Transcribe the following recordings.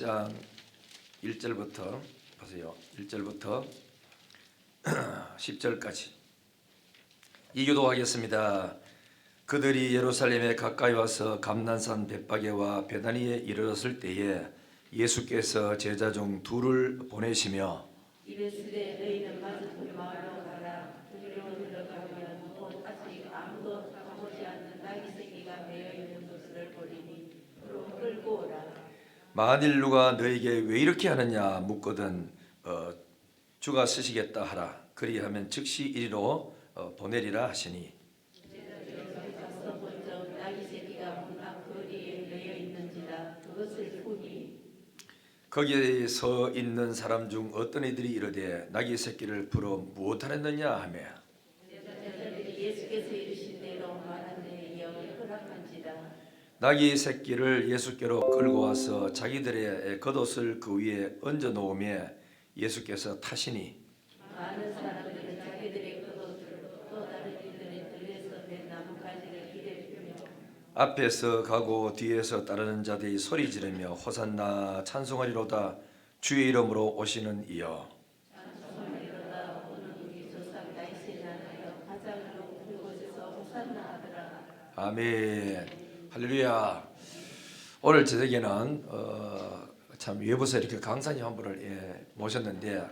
장 1절부터 보세요. 1절부터 10절까지 이교도하겠습니다. 그들이 예루살렘에 가까이 와서 감난산 벳바게와 베다니에 이르렀을 때에 예수께서 제자 중 둘을 보내시며 이르시되 너희는 마주 그 마을로 가라. 그리로 들어가면 곧 아직 아무도 가보지 않는 나귀 새끼가 매여 있는 것을 보리니 그로 끌고 오라. 만일 누가 너에게 왜 이렇게 하느냐 묻거든 주가 쓰시겠다 하라. 그리하면 즉시 이리로 보내리라 하시니 가서 본즉 나귀 새끼가 문 앞 거리에 매여 있는지라. 그것을 보니 거기에 서 있는 사람 중 어떤 이들이 이르되 나귀 새끼를 풀어 무엇하랬느냐 하며 제자들이 예수께서 이르신 대로 말한 데 이어 허락한지라. 나귀 새끼를 예수께로 끌고 와서 자기들의 겉옷을 그 위에 얹어 놓으며 예수께서 타시니 많은 사람들은 자기들의 겉옷을 또 다른 이들의 들에서 된 나뭇가지를 기대 피우며 앞에서 가고 뒤에서 따르는 자들이 소리 지르며 호산나 찬송하리로다 주의 이름으로 오시는 이여 이르다 오늘 우리 조상 다윗의 나라여 가장 높은 곳에서 호산나 하더라. 아멘 할렐루야. 오늘 저녁에는 참 외부에서 이렇게 강사님 한 분을 모셨는데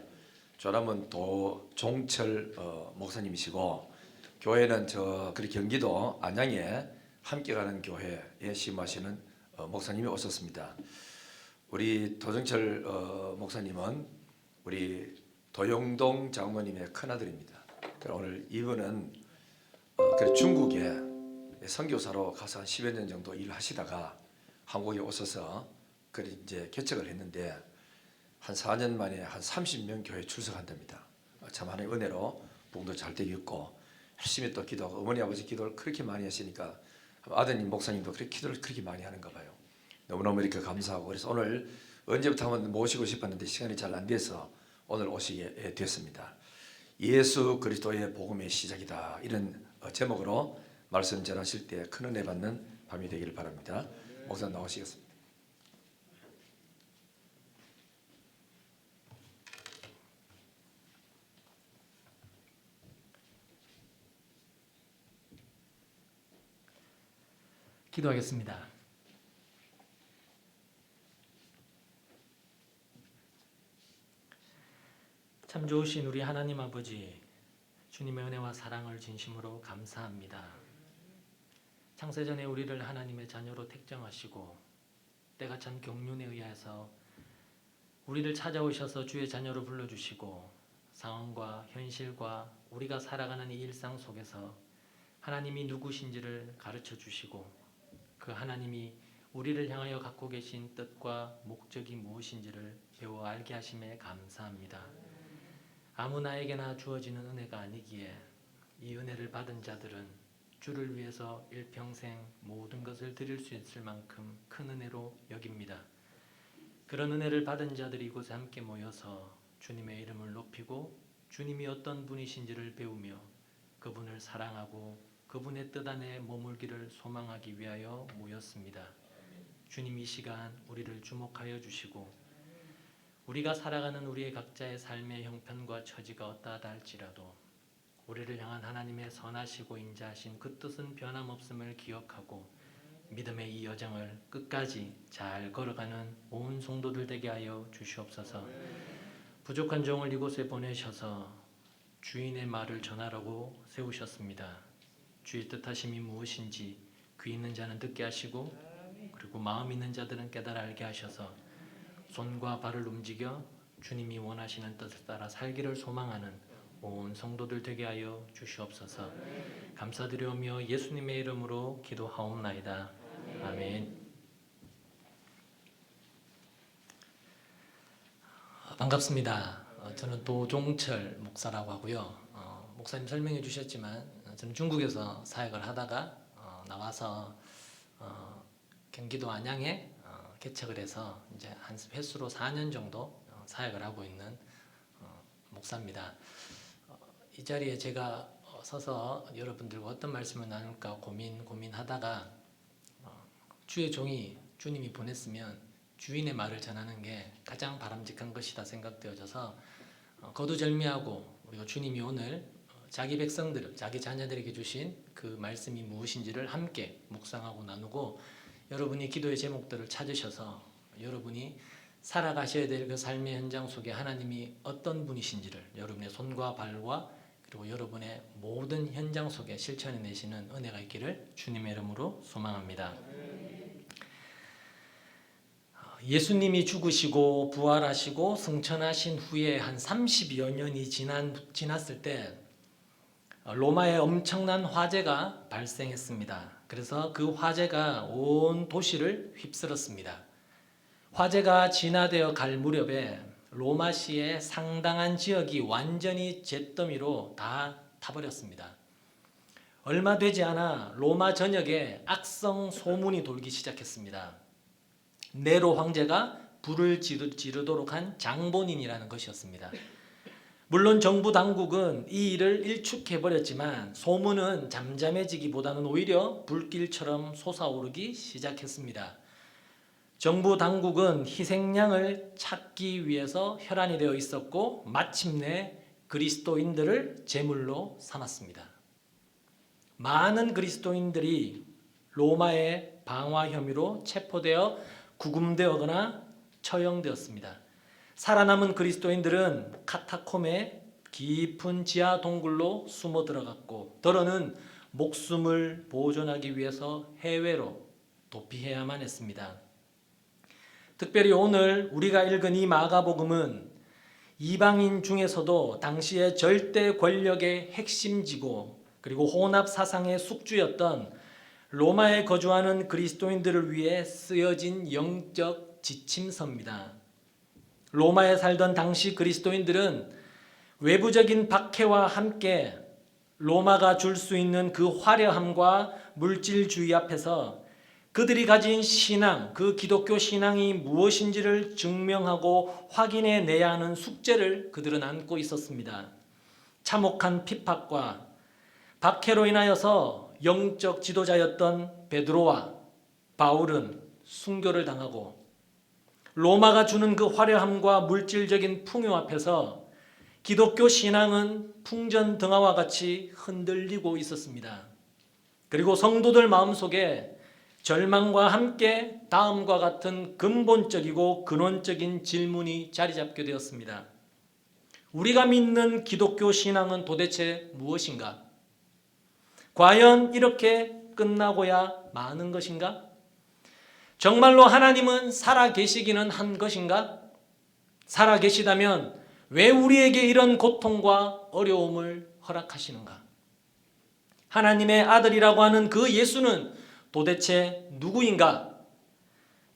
저라면 도종철 목사님이시고 교회는 그리 경기도 안양에 함께 가는 교회에 심하시는 목사님이 오셨습니다. 우리 도종철 목사님은 우리 도영동 장모님의 큰아들입니다. 오늘 이분은 중국에 선교사로 가서 한 10여 년 정도 일을 하시다가 한국에 오셔서 이제 개척을 했는데 한 4년 만에 한 30명 교회 출석한답니다. 참 하나님의 은혜로 복도 잘 되겠고 열심히 또 기도하고 어머니 아버지 기도를 그렇게 많이 하시니까 아드님 목사님도 그렇게 기도를 그렇게 많이 하는가 봐요. 너무너무 이렇게 감사하고 그래서 오늘 언제부터 한번 모시고 싶었는데 시간이 잘 안 돼서 오늘 오시게 됐습니다. 예수 그리스도의 복음의 시작이다 이런 제목으로 말씀 전하실 때 큰 은혜 받는 밤이 되기를 바랍니다. 목사 나오시겠습니다. 기도하겠습니다. 참 좋으신 우리 하나님 아버지, 주님의 은혜와 사랑을 진심으로 감사합니다. 창세전에 우리를 하나님의 자녀로 택정하시고 때가 참 경륜에 의해서 우리를 찾아오셔서 주의 자녀로 불러주시고 상황과 현실과 우리가 살아가는 이 일상 속에서 하나님이 누구신지를 가르쳐 주시고 그 하나님이 우리를 향하여 갖고 계신 뜻과 목적이 무엇인지를 배워 알게 하심에 감사합니다. 아무 나에게나 주어지는 은혜가 아니기에 이 은혜를 받은 자들은 주를 위해서 일평생 모든 것을 드릴 수 있을 만큼 큰 은혜로 여깁니다. 그런 은혜를 받은 자들이 이곳에 함께 모여서 주님의 이름을 높이고 주님이 어떤 분이신지를 배우며 그분을 사랑하고 그분의 뜻 안에 머물기를 소망하기 위하여 모였습니다. 주님 이 시간 우리를 주목하여 주시고 우리가 살아가는 우리의 각자의 삶의 형편과 처지가 어떠하다 할지라도 우리를 향한 하나님의 선하시고 인자하신 그 뜻은 변함없음을 기억하고 믿음의 이 여정을 끝까지 잘 걸어가는 온 성도들 되게 하여 주시옵소서. 부족한 종을 이곳에 보내셔서 주인의 말을 전하라고 세우셨습니다. 주의 뜻하심이 무엇인지 귀 있는 자는 듣게 하시고 그리고 마음 있는 자들은 깨달아 알게 하셔서 손과 발을 움직여 주님이 원하시는 뜻을 따라 살기를 소망하는 온 성도들 되게 하여 주시옵소서. 감사드리오며 예수님의 이름으로 기도하옵나이다. 아멘. 반갑습니다. 저는 도종철 목사라고 하고요. 목사님 설명해 주셨지만 저는 중국에서 사역을 하다가 나와서 경기도 안양에 개척을 해서 이제 한 횟수로 4년 정도 사역을 하고 있는 목사입니다. 이 자리에 제가 서서 여러분들과 어떤 말씀을 나눌까 고민하다가 주의 종이 주님이 보냈으면 주인의 말을 전하는 게 가장 바람직한 것이다 생각되어져서 거두절미하고 우리가 주님이 오늘 자기 백성들, 자기 자녀들에게 주신 그 말씀이 무엇인지를 함께 묵상하고 나누고 여러분이 기도의 제목들을 찾으셔서 여러분이 살아가셔야 될 그 삶의 현장 속에 하나님이 어떤 분이신지를 여러분의 손과 발과 그리고 여러분의 모든 현장 속에 실천해내시는 은혜가 있기를 주님의 이름으로 소망합니다. 예수님이 죽으시고 부활하시고 승천하신 후에 한 30여 년이 지났을 때 로마에 엄청난 화재가 발생했습니다. 그래서 그 화재가 온 도시를 휩쓸었습니다. 화재가 진화되어 갈 무렵에 로마시의 상당한 지역이 완전히 잿더미로 다 타버렸습니다. 얼마 되지 않아 로마 전역에 악성 소문이 돌기 시작했습니다. 네로 황제가 불을 지르도록 한 장본인이라는 것이었습니다. 물론 정부 당국은 이 일을 일축해버렸지만 소문은 잠잠해지기보다는 오히려 불길처럼 솟아오르기 시작했습니다. 정부 당국은 희생양을 찾기 위해서 혈안이 되어 있었고 마침내 그리스도인들을 제물로 삼았습니다. 많은 그리스도인들이 로마의 방화 혐의로 체포되어 구금되거나 처형되었습니다. 살아남은 그리스도인들은 카타콤의 깊은 지하 동굴로 숨어 들어갔고 더러는 목숨을 보존하기 위해서 해외로 도피해야만 했습니다. 특별히 오늘 우리가 읽은 이 마가복음은 이방인 중에서도 당시의 절대 권력의 핵심지고 그리고 혼합 사상의 숙주였던 로마에 거주하는 그리스도인들을 위해 쓰여진 영적 지침서입니다. 로마에 살던 당시 그리스도인들은 외부적인 박해와 함께 로마가 줄 수 있는 그 화려함과 물질주의 앞에서 그들이 가진 신앙, 그 기독교 신앙이 무엇인지를 증명하고 확인해 내야 하는 숙제를 그들은 안고 있었습니다. 참혹한 핍박과 박해로 인하여서 영적 지도자였던 베드로와 바울은 순교를 당하고 로마가 주는 그 화려함과 물질적인 풍요 앞에서 기독교 신앙은 풍전등화와 같이 흔들리고 있었습니다. 그리고 성도들 마음속에 절망과 함께 다음과 같은 근본적이고 근원적인 질문이 자리 잡게 되었습니다. 우리가 믿는 기독교 신앙은 도대체 무엇인가? 과연 이렇게 끝나고야 마는 것인가? 정말로 하나님은 살아계시기는 한 것인가? 살아계시다면 왜 우리에게 이런 고통과 어려움을 허락하시는가? 하나님의 아들이라고 하는 그 예수는 도대체 누구인가?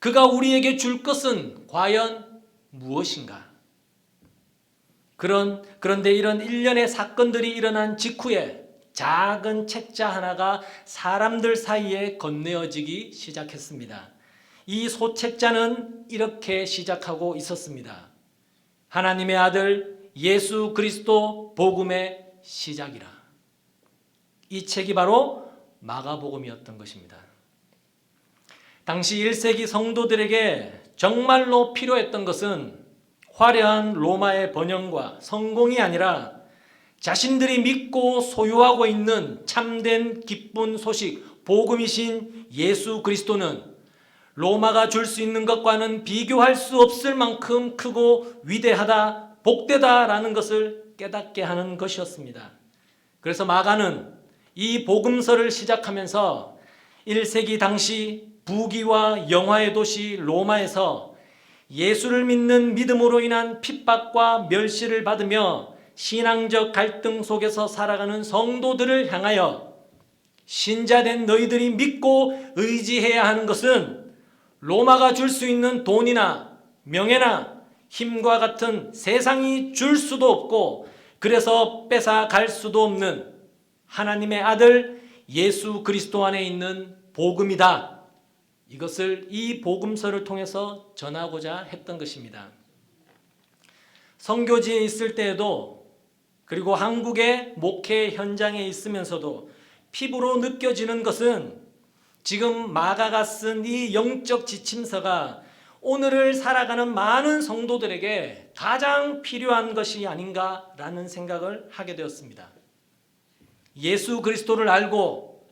그가 우리에게 줄 것은 과연 무엇인가? 그런데 이런 일련의 사건들이 일어난 직후에 작은 책자 하나가 사람들 사이에 건네어지기 시작했습니다. 이 소책자는 이렇게 시작하고 있었습니다. 하나님의 아들 예수 그리스도 복음의 시작이라. 이 책이 바로 마가복음이었던 것입니다. 당시 1세기 성도들에게 정말로 필요했던 것은 화려한 로마의 번영과 성공이 아니라 자신들이 믿고 소유하고 있는 참된 기쁜 소식, 복음이신 예수 그리스도는 로마가 줄 수 있는 것과는 비교할 수 없을 만큼 크고 위대하다, 복되다라는 것을 깨닫게 하는 것이었습니다. 그래서 마가는 이 복음서를 시작하면서 1세기 당시 부귀와 영화의 도시 로마에서 예수를 믿는 믿음으로 인한 핍박과 멸시를 받으며 신앙적 갈등 속에서 살아가는 성도들을 향하여 신자된 너희들이 믿고 의지해야 하는 것은 로마가 줄 수 있는 돈이나 명예나 힘과 같은 세상이 줄 수도 없고 그래서 뺏어갈 수도 없는 하나님의 아들 예수 그리스도 안에 있는 복음이다. 이것을 이 복음서를 통해서 전하고자 했던 것입니다. 선교지에 있을 때에도 그리고 한국의 목회 현장에 있으면서도 피부로 느껴지는 것은 지금 마가가 쓴 이 영적 지침서가 오늘을 살아가는 많은 성도들에게 가장 필요한 것이 아닌가라는 생각을 하게 되었습니다. 예수 그리스도를 알고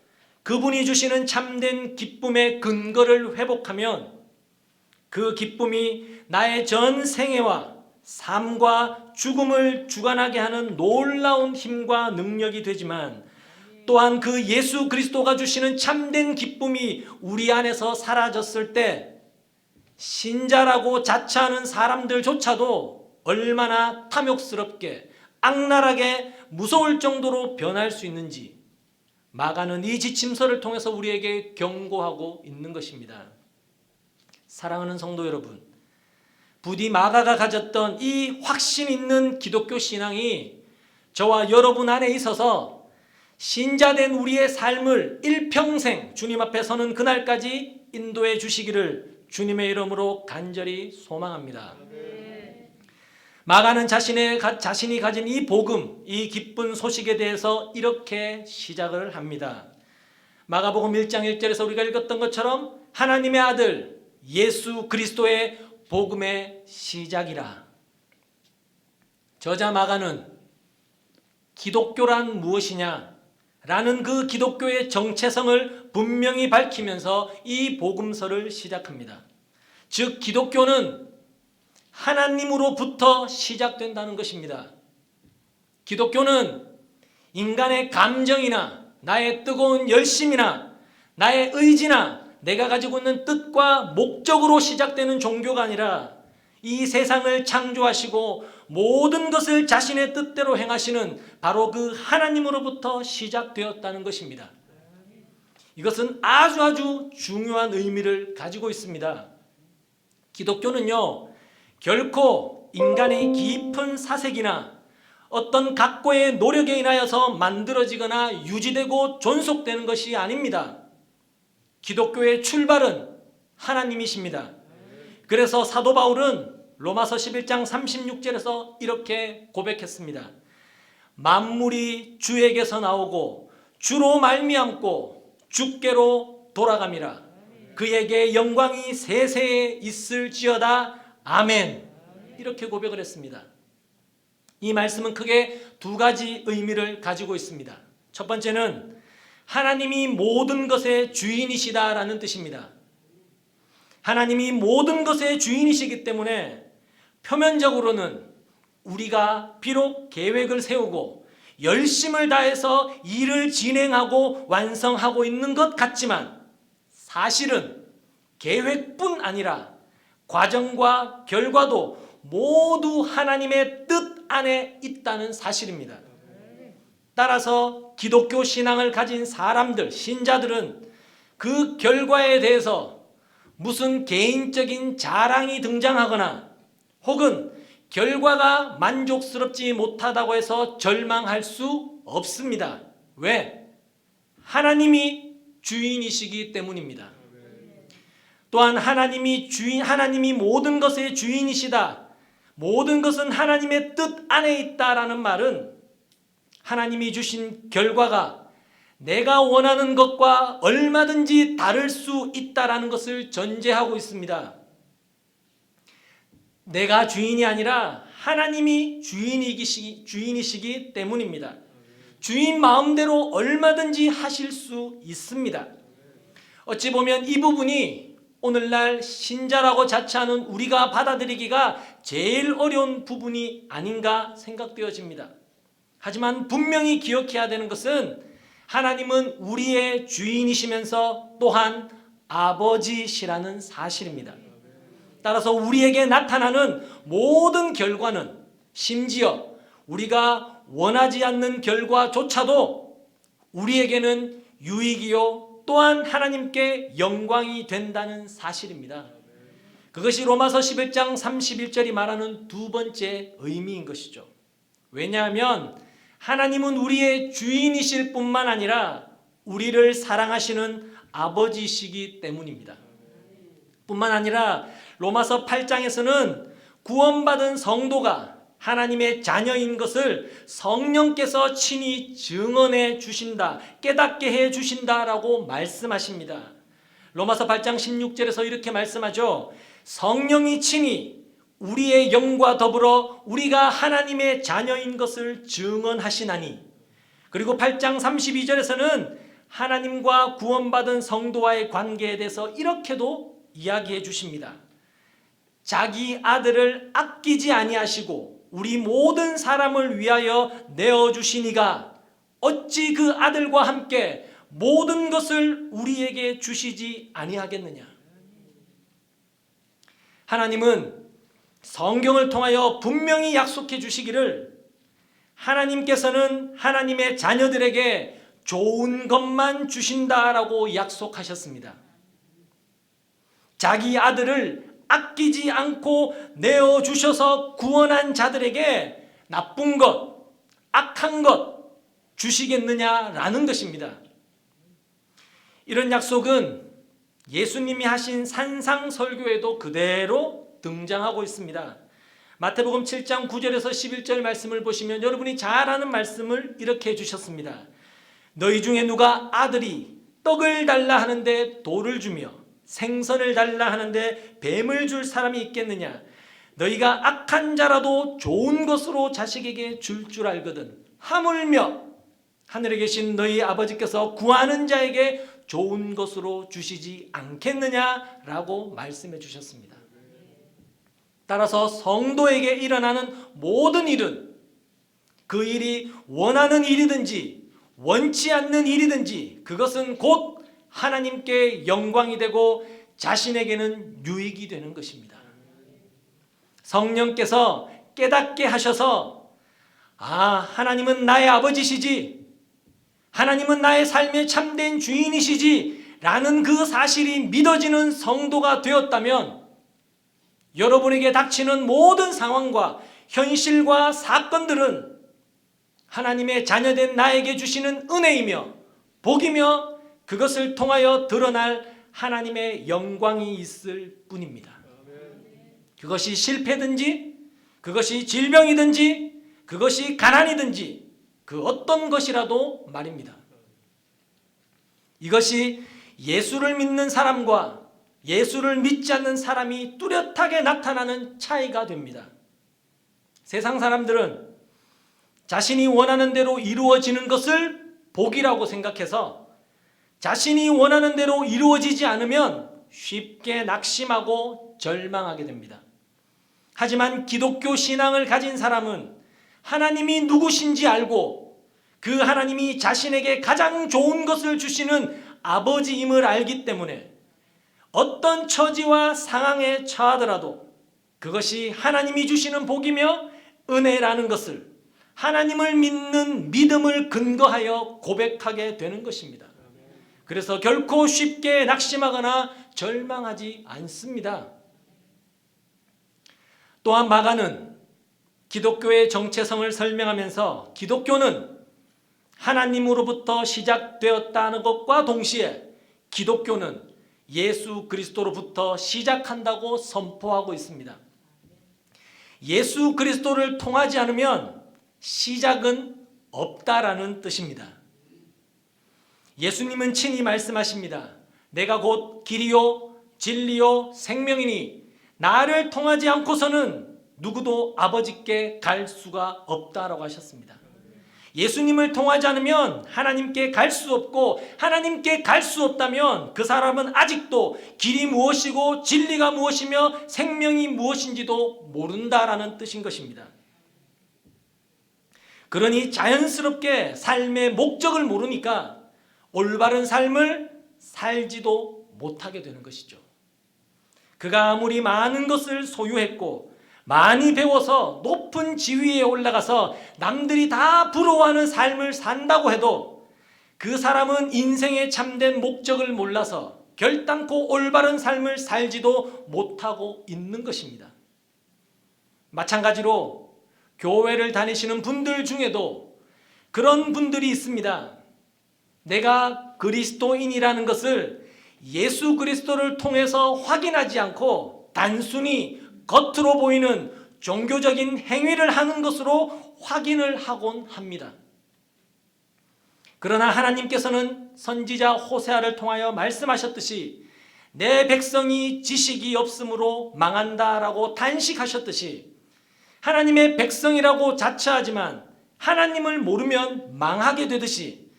그분이 주시는 참된 기쁨의 근거를 회복하면 그 기쁨이 나의 전 생애와 삶과 죽음을 주관하게 하는 놀라운 힘과 능력이 되지만, 또한 그 예수 그리스도가 주시는 참된 기쁨이 우리 안에서 사라졌을 때 신자라고 자처하는 사람들조차도 얼마나 탐욕스럽게 악랄하게 무서울 정도로 변할 수 있는지 마가는 이 지침서를 통해서 우리에게 경고하고 있는 것입니다. 사랑하는 성도 여러분, 부디 마가가 가졌던 이 확신 있는 기독교 신앙이 저와 여러분 안에 있어서 신자된 우리의 삶을 일평생 주님 앞에 서는 그날까지 인도해 주시기를 주님의 이름으로 간절히 소망합니다. 마가는 자신이 가진 이 복음, 이 기쁜 소식에 대해서 이렇게 시작을 합니다. 마가복음 1장 1절에서 우리가 읽었던 것처럼 하나님의 아들 예수 그리스도의 복음의 시작이라. 저자 마가는 기독교란 무엇이냐 라는 그 기독교의 정체성을 분명히 밝히면서 이 복음서를 시작합니다. 즉 기독교는 하나님으로부터 시작된다는 것입니다. 기독교는 인간의 감정이나 나의 뜨거운 열심이나 나의 의지나 내가 가지고 있는 뜻과 목적으로 시작되는 종교가 아니라 이 세상을 창조하시고 모든 것을 자신의 뜻대로 행하시는 바로 그 하나님으로부터 시작되었다는 것입니다. 이것은 아주 중요한 의미를 가지고 있습니다. 기독교는요, 결코 인간의 깊은 사색이나 어떤 각고의 노력에 인하여서 만들어지거나 유지되고 존속되는 것이 아닙니다. 기독교의 출발은 하나님이십니다. 그래서 사도 바울은 로마서 11장 36절에서 이렇게 고백했습니다. 만물이 주에게서 나오고 주로 말미암고 주께로 돌아감이라. 그에게 영광이 세세에 있을지어다. 아멘. 이렇게 고백을 했습니다. 이 말씀은 크게 두 가지 의미를 가지고 있습니다. 첫 번째는 하나님이 모든 것의 주인이시다라는 뜻입니다. 하나님이 모든 것의 주인이시기 때문에 표면적으로는 우리가 비록 계획을 세우고 열심을 다해서 일을 진행하고 완성하고 있는 것 같지만 사실은 계획뿐 아니라 과정과 결과도 모두 하나님의 뜻 안에 있다는 사실입니다. 따라서 기독교 신앙을 가진 사람들, 신자들은 그 결과에 대해서 무슨 개인적인 자랑이 등장하거나 혹은 결과가 만족스럽지 못하다고 해서 절망할 수 없습니다. 왜? 하나님이 주인이시기 때문입니다. 또한 하나님이 모든 것의 주인이시다. 모든 것은 하나님의 뜻 안에 있다라는 말은 하나님이 주신 결과가 내가 원하는 것과 얼마든지 다를 수 있다라는 것을 전제하고 있습니다. 내가 주인이 아니라 하나님이 주인이시기 때문입니다. 주인 마음대로 얼마든지 하실 수 있습니다. 어찌 보면 이 부분이 오늘날 신자라고 자처하는 우리가 받아들이기가 제일 어려운 부분이 아닌가 생각되어집니다. 하지만 분명히 기억해야 되는 것은 하나님은 우리의 주인이시면서 또한 아버지시라는 사실입니다. 따라서 우리에게 나타나는 모든 결과는 심지어 우리가 원하지 않는 결과조차도 우리에게는 유익이요 또한 하나님께 영광이 된다는 사실입니다. 그것이 로마서 11장 31절이 말하는 두 번째 의미인 것이죠. 왜냐하면 하나님은 우리의 주인이실 뿐만 아니라 우리를 사랑하시는 아버지시기 때문입니다. 뿐만 아니라 로마서 8장에서는 구원받은 성도가 하나님의 자녀인 것을 성령께서 친히 증언해 주신다, 깨닫게 해 주신다라고 말씀하십니다. 로마서 8장 16절에서 이렇게 말씀하죠. 성령이 친히 우리의 영과 더불어 우리가 하나님의 자녀인 것을 증언하시나니. 그리고 8장 32절에서는 하나님과 구원받은 성도와의 관계에 대해서 이렇게도 이야기해 주십니다. 자기 아들을 아끼지 아니하시고 우리 모든 사람을 위하여 내어주시니가 어찌 그 아들과 함께 모든 것을 우리에게 주시지 아니하겠느냐. 하나님은 성경을 통하여 분명히 약속해 주시기를 하나님께서는 하나님의 자녀들에게 좋은 것만 주신다라고 약속하셨습니다. 자기 아들을 아끼지 않고 내어주셔서 구원한 자들에게 나쁜 것, 악한 것 주시겠느냐라는 것입니다. 이런 약속은 예수님이 하신 산상설교에도 그대로 등장하고 있습니다. 마태복음 7장 9절에서 11절 말씀을 보시면 여러분이 잘 아는 말씀을 이렇게 해주셨습니다. 너희 중에 누가 아들이 떡을 달라 하는데 돌을 주며 생선을 달라 하는데 뱀을 줄 사람이 있겠느냐. 너희가 악한 자라도 좋은 것으로 자식에게 줄 알거든 하물며 하늘에 계신 너희 아버지께서 구하는 자에게 좋은 것으로 주시지 않겠느냐라고 말씀해 주셨습니다. 따라서 성도에게 일어나는 모든 일은 그 일이 원하는 일이든지 원치 않는 일이든지 그것은 곧 하나님께 영광이 되고 자신에게는 유익이 되는 것입니다. 성령께서 깨닫게 하셔서 하나님은 나의 아버지시지, 하나님은 나의 삶의 참된 주인이시지 라는 그 사실이 믿어지는 성도가 되었다면 여러분에게 닥치는 모든 상황과 현실과 사건들은 하나님의 자녀된 나에게 주시는 은혜이며 복이며 그것을 통하여 드러날 하나님의 영광이 있을 뿐입니다. 그것이 실패든지 그것이 질병이든지 그것이 가난이든지 그 어떤 것이라도 말입니다. 이것이 예수를 믿는 사람과 예수를 믿지 않는 사람이 뚜렷하게 나타나는 차이가 됩니다. 세상 사람들은 자신이 원하는 대로 이루어지는 것을 복이라고 생각해서 자신이 원하는 대로 이루어지지 않으면 쉽게 낙심하고 절망하게 됩니다. 하지만 기독교 신앙을 가진 사람은 하나님이 누구신지 알고 그 하나님이 자신에게 가장 좋은 것을 주시는 아버지임을 알기 때문에 어떤 처지와 상황에 처하더라도 그것이 하나님이 주시는 복이며 은혜라는 것을 하나님을 믿는 믿음을 근거하여 고백하게 되는 것입니다. 그래서 결코 쉽게 낙심하거나 절망하지 않습니다. 또한 마가는 기독교의 정체성을 설명하면서 기독교는 하나님으로부터 시작되었다는 것과 동시에 기독교는 예수 그리스도로부터 시작한다고 선포하고 있습니다. 예수 그리스도를 통하지 않으면 시작은 없다라는 뜻입니다. 예수님은 친히 말씀하십니다. 내가 곧 길이요 진리요 생명이니 나를 통하지 않고서는 누구도 아버지께 갈 수가 없다라고 하셨습니다. 예수님을 통하지 않으면 하나님께 갈 수 없고 하나님께 갈 수 없다면 그 사람은 아직도 길이 무엇이고 진리가 무엇이며 생명이 무엇인지도 모른다라는 뜻인 것입니다. 그러니 자연스럽게 삶의 목적을 모르니까 올바른 삶을 살지도 못하게 되는 것이죠. 그가 아무리 많은 것을 소유했고 많이 배워서 높은 지위에 올라가서 남들이 다 부러워하는 삶을 산다고 해도 그 사람은 인생의 참된 목적을 몰라서 결단코 올바른 삶을 살지도 못하고 있는 것입니다. 마찬가지로 교회를 다니시는 분들 중에도 그런 분들이 있습니다. 내가 그리스도인이라는 것을 예수 그리스도를 통해서 확인하지 않고 단순히 겉으로 보이는 종교적인 행위를 하는 것으로 확인을 하곤 합니다. 그러나 하나님께서는 선지자 호세아를 통하여 말씀하셨듯이 내 백성이 지식이 없으므로 망한다라고 단식하셨듯이 하나님의 백성이라고 자처하지만 하나님을 모르면 망하게 되듯이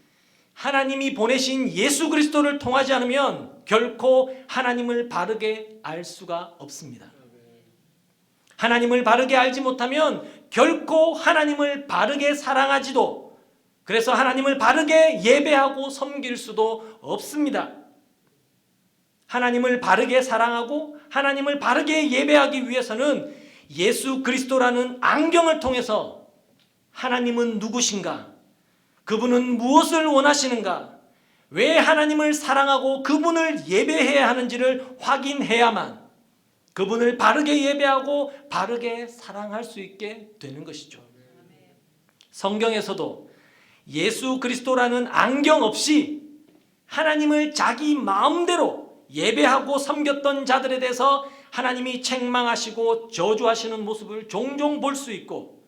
하나님이 보내신 예수 그리스도를 통하지 않으면 결코 하나님을 바르게 알 수가 없습니다. 하나님을 바르게 알지 못하면 결코 하나님을 바르게 사랑하지도, 그래서 하나님을 바르게 예배하고 섬길 수도 없습니다. 하나님을 바르게 사랑하고 하나님을 바르게 예배하기 위해서는 예수 그리스도라는 안경을 통해서 하나님은 누구신가? 그분은 무엇을 원하시는가? 왜 하나님을 사랑하고 그분을 예배해야 하는지를 확인해야만 그분을 바르게 예배하고 바르게 사랑할 수 있게 되는 것이죠. 성경에서도 예수 그리스도라는 안경 없이 하나님을 자기 마음대로 예배하고 섬겼던 자들에 대해서 하나님이 책망하시고 저주하시는 모습을 종종 볼 수 있고,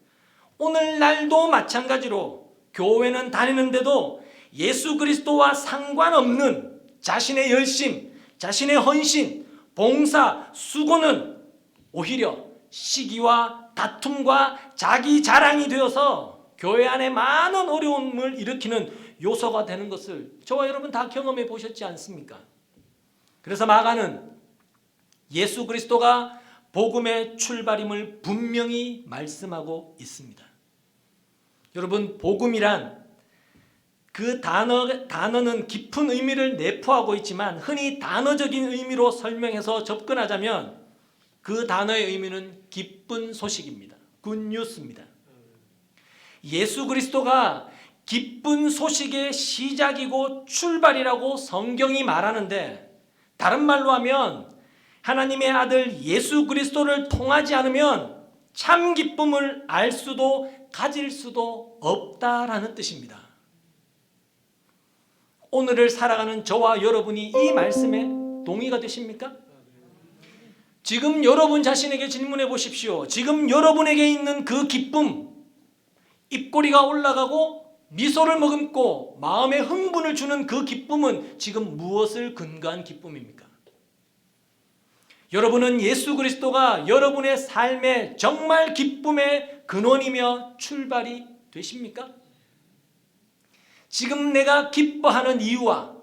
오늘날도 마찬가지로 교회는 다니는데도 예수 그리스도와 상관없는 자신의 열심, 자신의 헌신, 봉사, 수고는 오히려 시기와 다툼과 자기 자랑이 되어서 교회 안에 많은 어려움을 일으키는 요소가 되는 것을 저와 여러분 다 경험해 보셨지 않습니까? 그래서 마가는 예수 그리스도가 복음의 출발임을 분명히 말씀하고 있습니다. 여러분, 복음이란 그 단어는 깊은 의미를 내포하고 있지만 흔히 단어적인 의미로 설명해서 접근하자면 그 단어의 의미는 기쁜 소식입니다. 굿뉴스입니다. 예수 그리스도가 기쁜 소식의 시작이고 출발이라고 성경이 말하는데, 다른 말로 하면 하나님의 아들 예수 그리스도를 통하지 않으면 참 기쁨을 알 수도 가질 수도 없다라는 뜻입니다. 오늘을 살아가는 저와 여러분이 이 말씀에 동의가 되십니까? 지금 여러분 자신에게 질문해 보십시오. 지금 여러분에게 있는 그 기쁨, 입꼬리가 올라가고 미소를 머금고 마음에 흥분을 주는 그 기쁨은 지금 무엇을 근거한 기쁨입니까? 여러분은 예수 그리스도가 여러분의 삶의 정말 기쁨의 근원이며 출발이 되십니까? 지금 내가 기뻐하는 이유와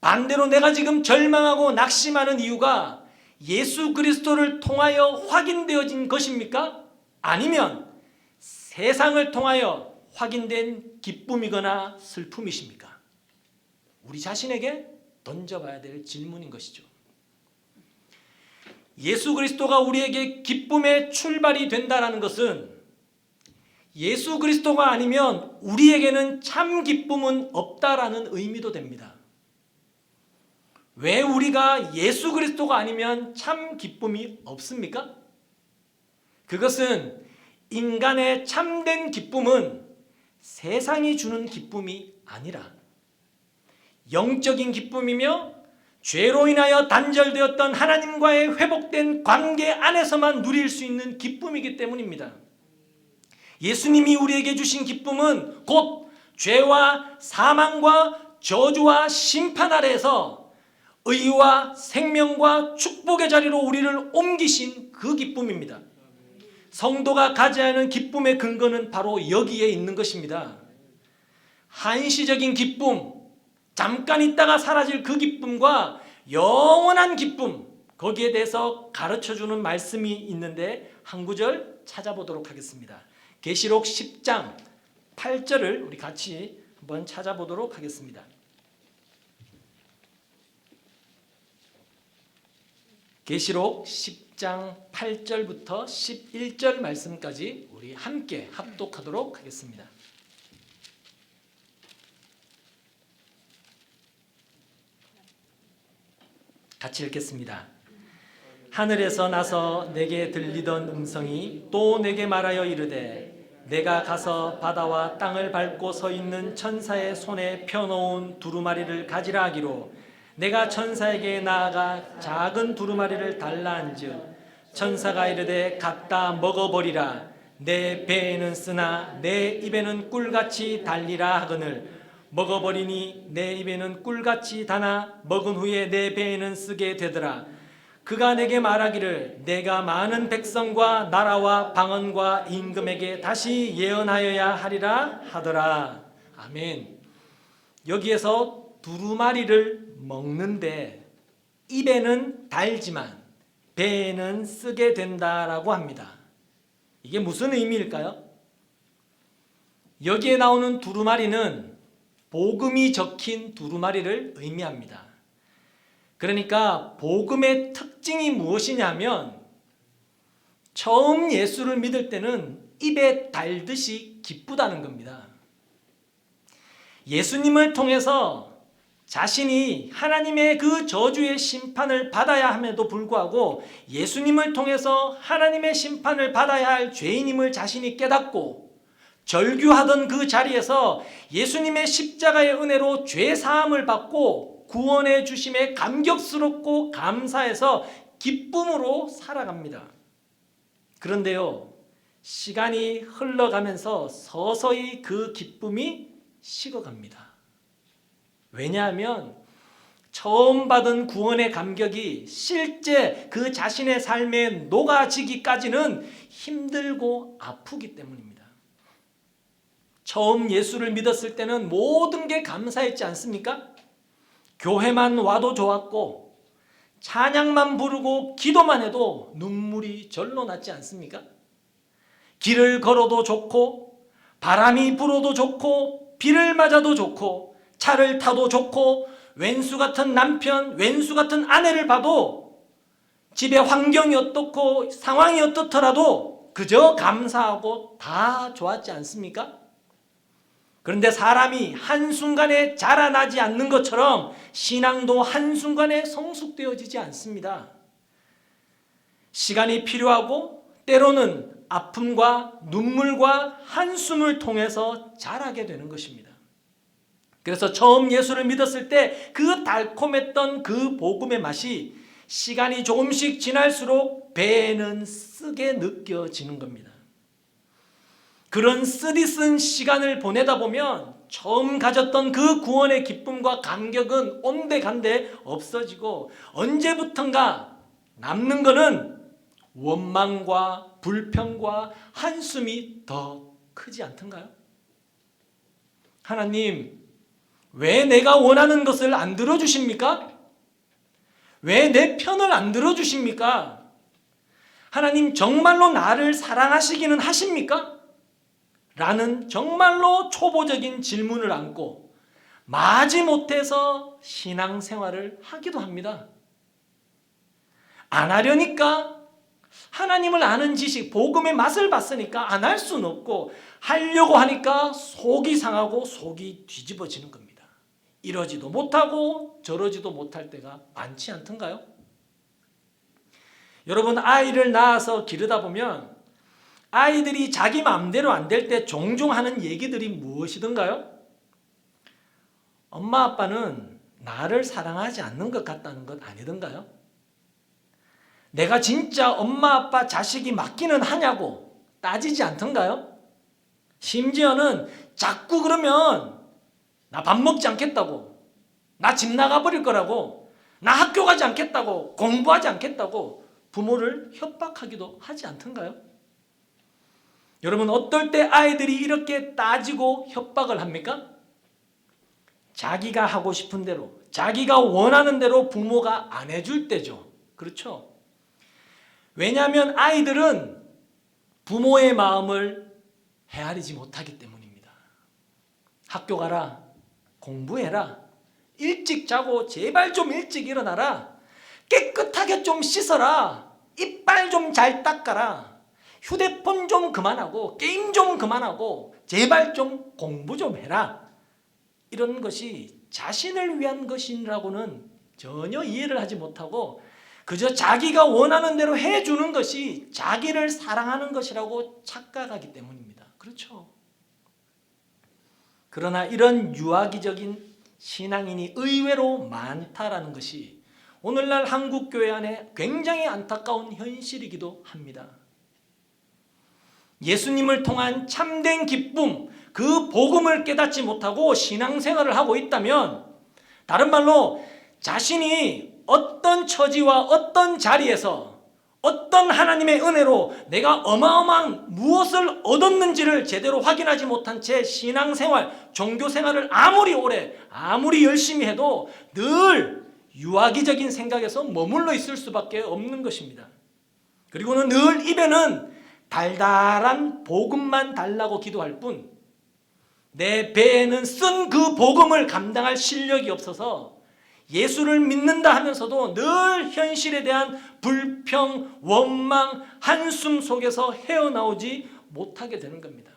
반대로 내가 지금 절망하고 낙심하는 이유가 예수 그리스도를 통하여 확인되어진 것입니까? 아니면 세상을 통하여 확인된 기쁨이거나 슬픔이십니까? 우리 자신에게 던져봐야 될 질문인 것이죠. 예수 그리스도가 우리에게 기쁨의 출발이 된다는 것은 예수 그리스도가 아니면 우리에게는 참 기쁨은 없다라는 의미도 됩니다. 왜 우리가 예수 그리스도가 아니면 참 기쁨이 없습니까? 그것은 인간의 참된 기쁨은 세상이 주는 기쁨이 아니라 영적인 기쁨이며 죄로 인하여 단절되었던 하나님과의 회복된 관계 안에서만 누릴 수 있는 기쁨이기 때문입니다. 예수님이 우리에게 주신 기쁨은 곧 죄와 사망과 저주와 심판 아래에서 의와 생명과 축복의 자리로 우리를 옮기신 그 기쁨입니다. 성도가 가져야 하는 기쁨의 근거는 바로 여기에 있는 것입니다. 한시적인 기쁨, 잠깐 있다가 사라질 그 기쁨과 영원한 기쁨, 거기에 대해서 가르쳐주는 말씀이 있는데 한 구절 찾아보도록 하겠습니다. 계시록 10장 8절을 우리 같이 한번 찾아보도록 하겠습니다. 계시록 10장 8절부터 11절 말씀까지 우리 함께 합독하도록 하겠습니다. 같이 읽겠습니다. 하늘에서 나서 내게 들리던 음성이 또 내게 말하여 이르되, 내가 가서 바다와 땅을 밟고 서 있는 천사의 손에 펴놓은 두루마리를 가지라 하기로, 내가 천사에게 나아가 작은 두루마리를 달라 한즉 천사가 이르되 갖다 먹어버리라. 내 배에는 쓰나 내 입에는 꿀같이 달리라 하거늘 먹어버리니 내 입에는 꿀같이 다나 먹은 후에 내 배에는 쓰게 되더라. 그가 내게 말하기를 내가 많은 백성과 나라와 방언과 임금에게 다시 예언하여야 하리라 하더라. 아멘. 여기에서 두루마리를 먹는데 입에는 달지만 배에는 쓰게 된다라고 합니다. 이게 무슨 의미일까요? 여기에 나오는 두루마리는 복음이 적힌 두루마리를 의미합니다. 그러니까 복음의 특징이 무엇이냐면 처음 예수를 믿을 때는 입에 달듯이 기쁘다는 겁니다. 예수님을 통해서 자신이 하나님의 그 저주의 심판을 받아야 함에도 불구하고 예수님을 통해서 하나님의 심판을 받아야 할 죄인임을 자신이 깨닫고 절규하던 그 자리에서 예수님의 십자가의 은혜로 죄 사함을 받고 구원해 주심에 감격스럽고 감사해서 기쁨으로 살아갑니다. 그런데요, 시간이 흘러가면서 서서히 그 기쁨이 식어갑니다. 왜냐하면 처음 받은 구원의 감격이 실제 그 자신의 삶에 녹아지기까지는 힘들고 아프기 때문입니다. 처음 예수를 믿었을 때는 모든 게 감사했지 않습니까? 교회만 와도 좋았고 찬양만 부르고 기도만 해도 눈물이 절로 났지 않습니까? 길을 걸어도 좋고 바람이 불어도 좋고 비를 맞아도 좋고 차를 타도 좋고 왼수 같은 남편, 왼수 같은 아내를 봐도 집의 환경이 어떻고 상황이 어떻더라도 그저 감사하고 다 좋았지 않습니까? 그런데 사람이 한순간에 자라나지 않는 것처럼 신앙도 한순간에 성숙되어지지 않습니다. 시간이 필요하고 때로는 아픔과 눈물과 한숨을 통해서 자라게 되는 것입니다. 그래서 처음 예수를 믿었을 때 그 달콤했던 그 복음의 맛이 시간이 조금씩 지날수록 배에는 쓰게 느껴지는 겁니다. 그런 쓰디쓴 시간을 보내다 보면 처음 가졌던 그 구원의 기쁨과 감격은 온데간데 없어지고 언제부턴가 남는 것은 원망과 불평과 한숨이 더 크지 않던가요? 하나님, 왜 내가 원하는 것을 안 들어주십니까? 왜 내 편을 안 들어주십니까? 하나님, 정말로 나를 사랑하시기는 하십니까? 라는 정말로 초보적인 질문을 안고 마지못해서 신앙생활을 하기도 합니다. 안 하려니까 하나님을 아는 지식, 복음의 맛을 봤으니까 안 할 수는 없고 하려고 하니까 속이 상하고 속이 뒤집어지는 겁니다. 이러지도 못하고 저러지도 못할 때가 많지 않던가요? 여러분, 아이를 낳아서 기르다 보면 아이들이 자기 마음대로 안 될 때 종종 하는 얘기들이 무엇이던가요? 엄마 아빠는 나를 사랑하지 않는 것 같다는 것 아니던가요? 내가 진짜 엄마 아빠 자식이 맞기는 하냐고 따지지 않던가요? 심지어는 자꾸 그러면 나 밥 먹지 않겠다고, 나 집 나가버릴 거라고, 나 학교 가지 않겠다고, 공부하지 않겠다고 부모를 협박하기도 하지 않던가요? 여러분, 어떨 때 아이들이 이렇게 따지고 협박을 합니까? 자기가 하고 싶은 대로, 자기가 원하는 대로 부모가 안 해줄 때죠. 그렇죠? 왜냐하면 아이들은 부모의 마음을 헤아리지 못하기 때문입니다. 학교 가라, 공부해라, 일찍 자고 제발 좀 일찍 일어나라, 깨끗하게 좀 씻어라, 이빨 좀 잘 닦아라, 휴대폰 좀 그만하고 게임 좀 그만하고 제발 좀 공부 좀 해라. 이런 것이 자신을 위한 것이라고는 전혀 이해를 하지 못하고 그저 자기가 원하는 대로 해주는 것이 자기를 사랑하는 것이라고 착각하기 때문입니다. 그렇죠? 그러나 이런 유아기적인 신앙인이 의외로 많다라는 것이 오늘날 한국교회 안에 굉장히 안타까운 현실이기도 합니다. 예수님을 통한 참된 기쁨, 그 복음을 깨닫지 못하고 신앙생활을 하고 있다면, 다른 말로 자신이 어떤 처지와 어떤 자리에서 어떤 하나님의 은혜로 내가 어마어마한 무엇을 얻었는지를 제대로 확인하지 못한 채 신앙생활, 종교생활을 아무리 오래, 아무리 열심히 해도 늘 유아기적인 생각에서 머물러 있을 수밖에 없는 것입니다. 그리고는 늘 입에는 달달한 복음만 달라고 기도할 뿐, 내 배에는 쓴 그 복음을 감당할 실력이 없어서 예수를 믿는다 하면서도 늘 현실에 대한 불평, 원망, 한숨 속에서 헤어나오지 못하게 되는 겁니다.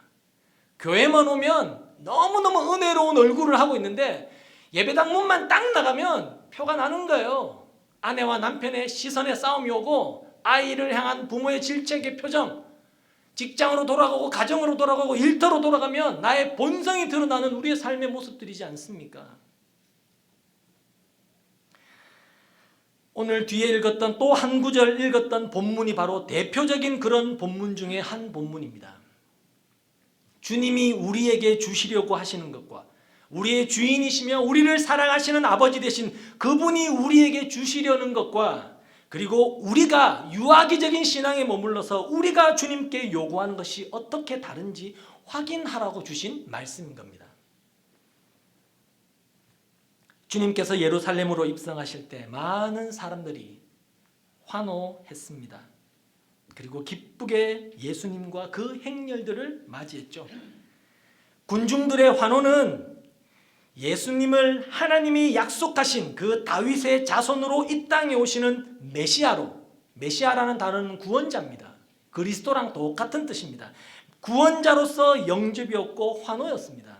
교회만 오면 너무너무 은혜로운 얼굴을 하고 있는데 예배당 문만 딱 나가면 표가 나는 거예요. 아내와 남편의 시선의 싸움이 오고, 아이를 향한 부모의 질책의 표정, 직장으로 돌아가고 가정으로 돌아가고 일터로 돌아가면 나의 본성이 드러나는 우리의 삶의 모습들이지 않습니까? 오늘 뒤에 읽었던 또 한 구절 읽었던 본문이 바로 대표적인 그런 본문 중에 한 본문입니다. 주님이 우리에게 주시려고 하시는 것과 우리의 주인이시며 우리를 사랑하시는 아버지 되신 그분이 우리에게 주시려는 것과, 그리고 우리가 유아기적인 신앙에 머물러서 우리가 주님께 요구하는 것이 어떻게 다른지 확인하라고 주신 말씀인 겁니다. 주님께서 예루살렘으로 입성하실 때 많은 사람들이 환호했습니다. 그리고 기쁘게 예수님과 그 행렬들을 맞이했죠. 군중들의 환호는 예수님을 하나님이 약속하신 그 다윗의 자손으로 이 땅에 오시는 메시아로, 메시아라는 단어는 구원자입니다. 그리스도랑 똑같은 뜻입니다. 구원자로서 영접이었고 환호였습니다.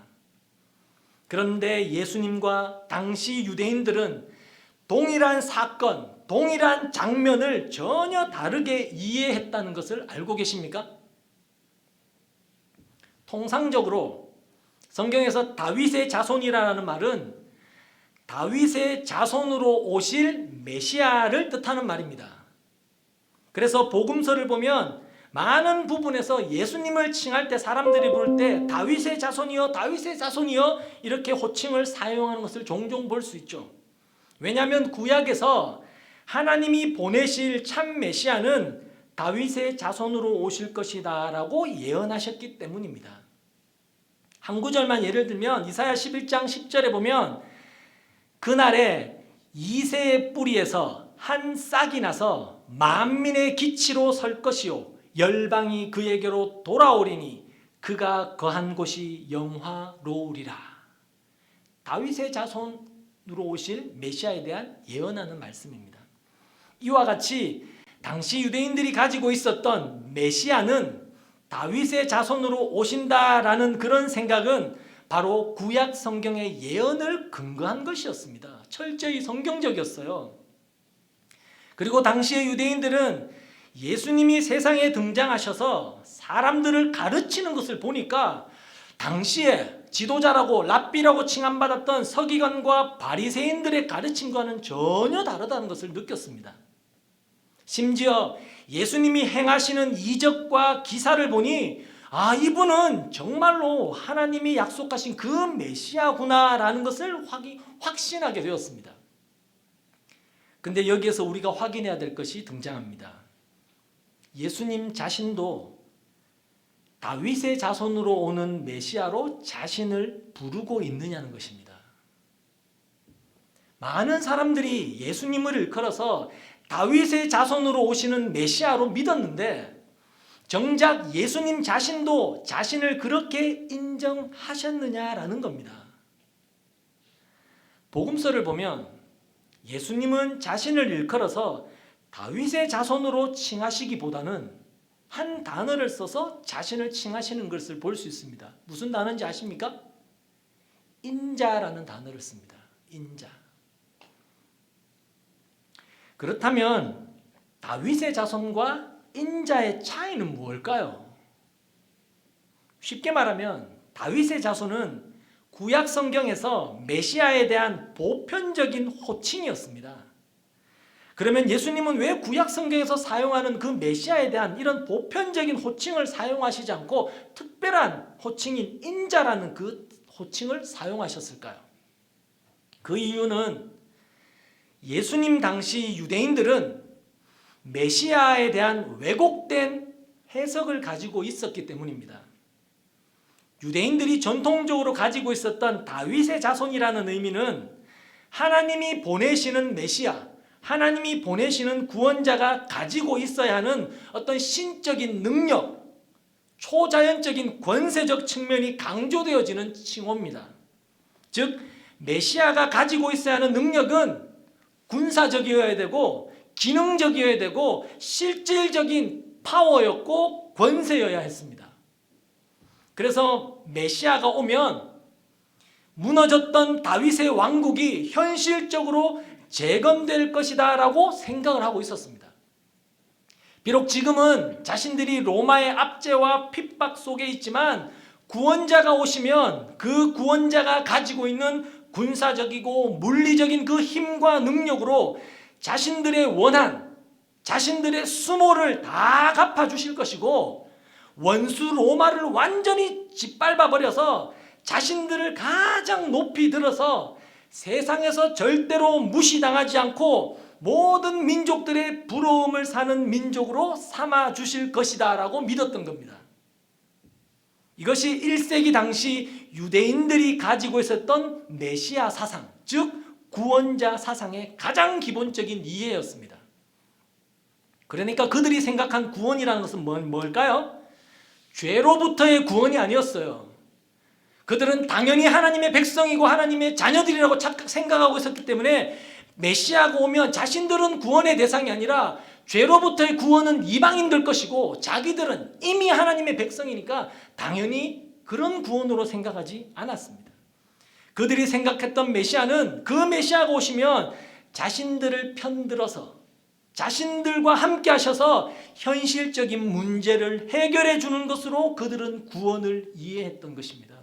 그런데 예수님과 당시 유대인들은 동일한 사건, 동일한 장면을 전혀 다르게 이해했다는 것을 알고 계십니까? 통상적으로 성경에서 다윗의 자손이라는 말은 다윗의 자손으로 오실 메시아를 뜻하는 말입니다. 그래서 복음서를 보면 많은 부분에서 예수님을 칭할 때 사람들이 부를 때 다윗의 자손이여, 다윗의 자손이여 이렇게 호칭을 사용하는 것을 종종 볼 수 있죠. 왜냐하면 구약에서 하나님이 보내실 참 메시아는 다윗의 자손으로 오실 것이다 라고 예언하셨기 때문입니다. 한 구절만 예를 들면 이사야 11장 10절에 보면 그날에 이새의 뿌리에서 한 싹이 나서 만민의 기치로 설 것이요 열방이 그에게로 돌아오리니 그가 거한 곳이 영화로우리라. 다윗의 자손으로 오실 메시아에 대한 예언하는 말씀입니다. 이와 같이 당시 유대인들이 가지고 있었던 메시아는 다윗의 자손으로 오신다라는 그런 생각은 바로 구약 성경의 예언을 근거한 것이었습니다. 철저히 성경적이었어요. 그리고 당시의 유대인들은 예수님이 세상에 등장하셔서 사람들을 가르치는 것을 보니까 당시에 지도자라고 랍비라고 칭함받았던 서기관과 바리새인들의 가르침과는 전혀 다르다는 것을 느꼈습니다. 심지어 예수님이 행하시는 이적과 기사를 보니 이분은 정말로 하나님이 약속하신 그 메시아구나라는 것을 확신하게 되었습니다. 근데 여기에서 우리가 확인해야 될 것이 등장합니다. 예수님 자신도 다윗의 자손으로 오는 메시아로 자신을 부르고 있느냐는 것입니다. 많은 사람들이 예수님을 일컬어서 다윗의 자손으로 오시는 메시아로 믿었는데 정작 예수님 자신도 자신을 그렇게 인정하셨느냐라는 겁니다. 복음서를 보면 예수님은 자신을 일컬어서 다윗의 자손으로 칭하시기보다는 한 단어를 써서 자신을 칭하시는 것을 볼 수 있습니다. 무슨 단어인지 아십니까? 인자라는 단어를 씁니다. 인자. 그렇다면 다윗의 자손과 인자의 차이는 무엇일까요? 쉽게 말하면 다윗의 자손은 구약 성경에서 메시아에 대한 보편적인 호칭이었습니다. 그러면 예수님은 왜 구약 성경에서 사용하는 그 메시아에 대한 이런 보편적인 호칭을 사용하시지 않고 특별한 호칭인 인자라는 그 호칭을 사용하셨을까요? 그 이유는 예수님 당시 유대인들은 메시아에 대한 왜곡된 해석을 가지고 있었기 때문입니다. 유대인들이 전통적으로 가지고 있었던 다윗의 자손이라는 의미는 하나님이 보내시는 메시아, 하나님이 보내시는 구원자가 가지고 있어야 하는 어떤 신적인 능력, 초자연적인 권세적 측면이 강조되어지는 칭호입니다. 즉 메시아가 가지고 있어야 하는 능력은 군사적이어야 되고 기능적이어야 되고 실질적인 파워였고 권세여야 했습니다. 그래서 메시아가 오면 무너졌던 다윗의 왕국이 현실적으로 재건될 것이다 라고 생각을 하고 있었습니다. 비록 지금은 자신들이 로마의 압제와 핍박 속에 있지만 구원자가 오시면 그 구원자가 가지고 있는 군사적이고 물리적인 그 힘과 능력으로 자신들의 원한, 자신들의 수모를 다 갚아주실 것이고 원수 로마를 완전히 짓밟아버려서 자신들을 가장 높이 들어서 세상에서 절대로 무시당하지 않고 모든 민족들의 부러움을 사는 민족으로 삼아주실 것이다 라고 믿었던 겁니다. 이것이 1세기 당시 유대인들이 가지고 있었던 메시아 사상, 즉 구원자 사상의 가장 기본적인 이해였습니다. 그러니까 그들이 생각한 구원이라는 것은 뭘까요? 죄로부터의 구원이 아니었어요. 그들은 당연히 하나님의 백성이고 하나님의 자녀들이라고 착각 생각하고 있었기 때문에 메시아가 오면 자신들은 구원의 대상이 아니라 죄로부터의 구원은 이방인들 것이고 자기들은 이미 하나님의 백성이니까 당연히 그런 구원으로 생각하지 않았습니다. 그들이 생각했던 메시아는 그 메시아가 오시면 자신들을 편들어서 자신들과 함께 하셔서 현실적인 문제를 해결해 주는 것으로 그들은 구원을 이해했던 것입니다.